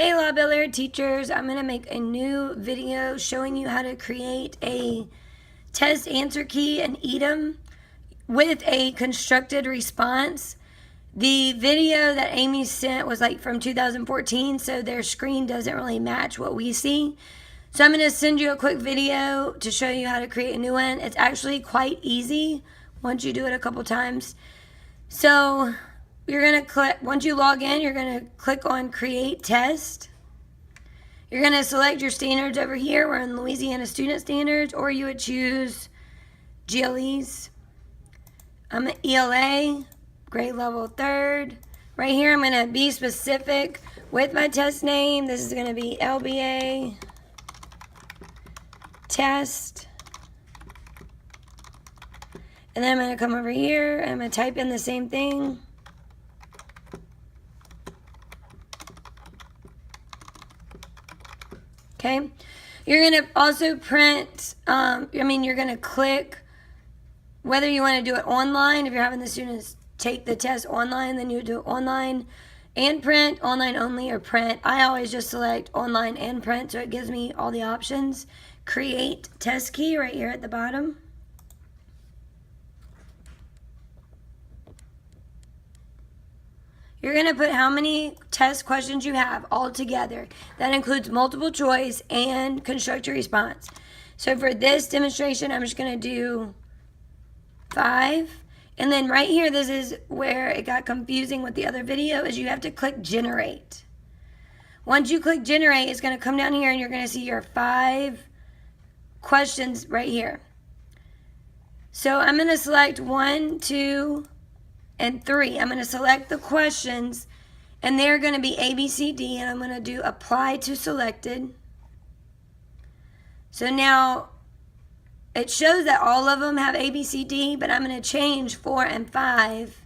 Hey Law Builder teachers, I'm going to make a new video showing you how to create a test answer key, an EADM, with a constructed response. The video that Amy sent was like from 2014, so their screen doesn't really match what we see. So I'm going to send you a quick video to show you how to create a new one. It's actually quite easy once you do it a couple times. So you're going to click, once you log in, you're going to click on Create Test. You're going to select your standards over here. We're in Louisiana Student Standards, or you would choose GLEs. I'm at ELA, grade level 3rd. Right here, I'm going to be specific with my test name. This is going to be LBA test. And then I'm going to come over here and I'm going to type in the same thing. Okay, you're going to also print, you're going to click whether you want to do it online. If you're having the students take the test online, then you do it online and print, online only, or print. I always just select online and print, so it gives me all the options. Create test key right here at the bottom. You're going to put how many test questions you have all together. That includes multiple choice and constructed response. So for this demonstration, I'm just going to do 5. And then right here, this is where it got confusing with the other video, is you have to click generate. Once you click generate, it's going to come down here and you're going to see your 5 questions right here. So I'm going to select 1, 2, and 3. I'm going to select the questions, and they're going to be A, B, C, D, and I'm going to do apply to selected. So now it shows that all of them have A, B, C, D, but I'm going to change 4 and 5.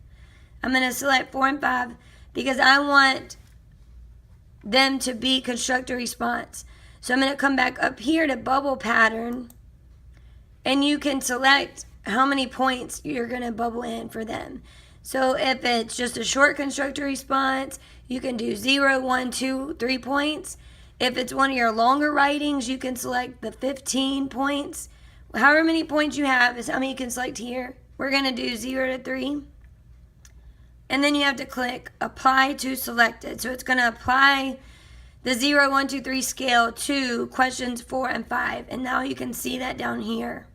I'm going to select 4 and 5 because I want them to be constructed response. So I'm going to come back up here to bubble pattern, and you can select how many points you're going to bubble in for them. So if it's just a short constructed response, you can do 0, 1, 2, 3 points. If it's one of your longer writings, you can select the 15 points. However many points you have is how many you can select here. We're going to do 0 to 3. And then you have to click apply to selected. So it's going to apply the 0, 1, 2, 3 scale to questions 4 and 5. And now you can see that down here.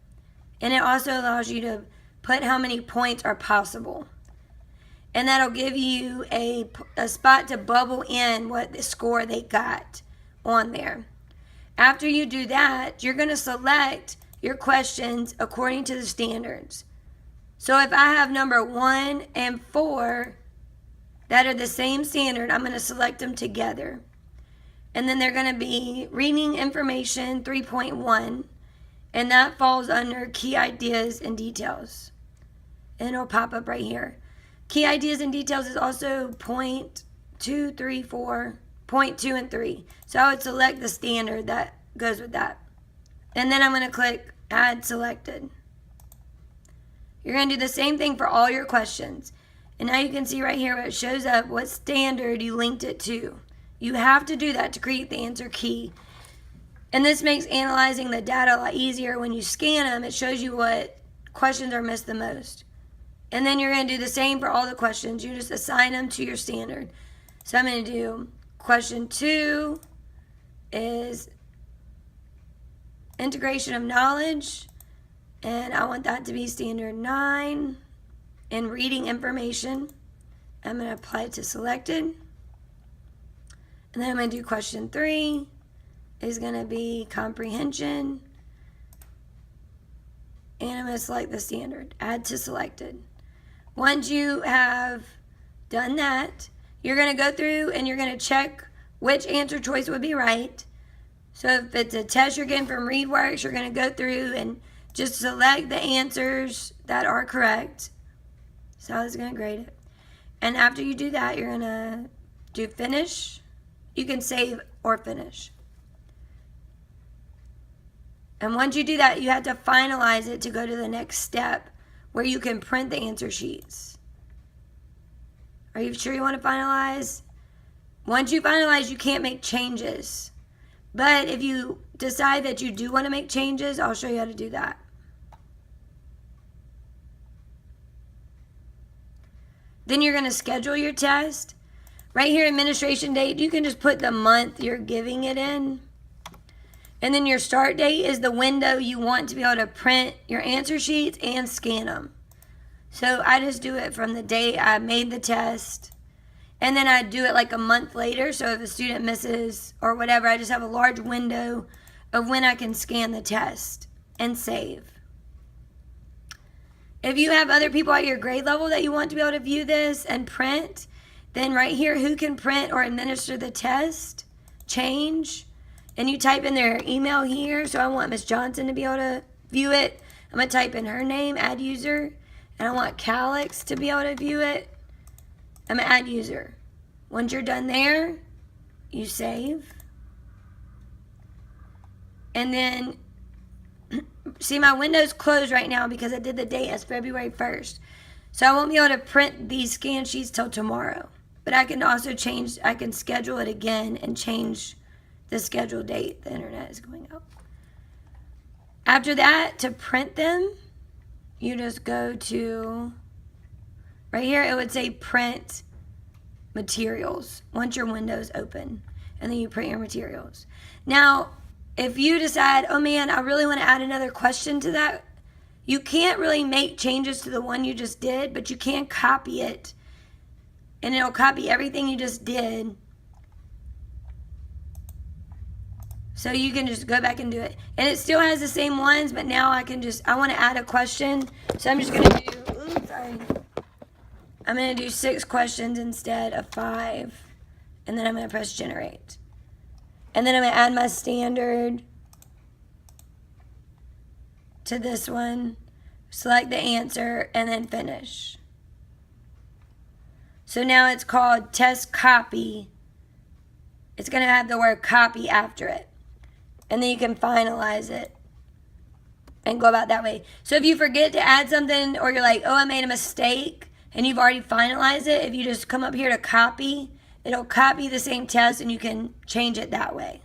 And it also allows you to put how many points are possible. And that'll give you a spot to bubble in what the score they got on there. After you do that, you're going to select your questions according to the standards. So if I have number 1 and 4 that are the same standard, I'm going to select them together. And then they're going to be reading information 3.1, and that falls under key ideas and details. And it'll pop up right here. Key ideas and details is also point 2, 3, 4, point 2, and 3. So I would select the standard that goes with that. And then I'm going to click Add Selected. You're going to do the same thing for all your questions. And now you can see right here where it shows up what standard you linked it to. You have to do that to create the answer key. And this makes analyzing the data a lot easier. When you scan them, it shows you what questions are missed the most. And then you're going to do the same for all the questions. You just assign them to your standard. So I'm going to do question 2 is integration of knowledge. And I want that to be standard 9. And reading information, I'm going to apply it to selected. And then I'm going to do question 3 is going to be comprehension. And I'm going to select the standard, add to selected. Once you have done that, you're going to go through and you're going to check which answer choice would be right. So if it's a test you're getting from ReadWorks, you're going to go through and just select the answers that are correct. So it's going to grade it. And after you do that, you're going to do finish. You can save or finish. And once you do that, you have to finalize it to go to the next step where you can print the answer sheets. Are you sure you want to finalize? Once you finalize, you can't make changes. But if you decide that you do want to make changes, I'll show you how to do that. Then you're going to schedule your test. Right here, administration date, you can just put the month you're giving it in. And then your start date is the window you want to be able to print your answer sheets and scan them. So I just do it from the date I made the test. And then I do it like a month later. So if a student misses or whatever, I just have a large window of when I can scan the test and save. If you have other people at your grade level that you want to be able to view this and print, then right here, who can print or administer the test, change, and you type in their email here. So I want Miss Johnson to be able to view it. I'm going to type in her name, add user, and I want Calix to be able to view it. I'm going to add user. Once you're done there, you save. And then, see, my window's closed right now because I did the date as February 1st. So I won't be able to print these scan sheets till tomorrow. But I can also change, I can schedule it again and change the scheduled date. The internet is going out. After that, to print them, you just go to, right here, it would say print materials once your window's open. And then you print your materials. Now, if you decide, oh man, I really want to add another question to that, you can't really make changes to the one you just did, but you can copy it. And it'll copy everything you just did. So you can just go back and do it. And it still has the same ones, but now I want to add a question. So I'm just going to do, I'm going to do 6 questions instead of 5. And then I'm going to press generate. And then I'm going to add my standard to this one. Select the answer and then finish. So now it's called test copy. It's going to have the word copy after it. And then you can finalize it and go about that way. So if you forget to add something or you're like, oh, I made a mistake and you've already finalized it, if you just come up here to copy, it'll copy the same test and you can change it that way.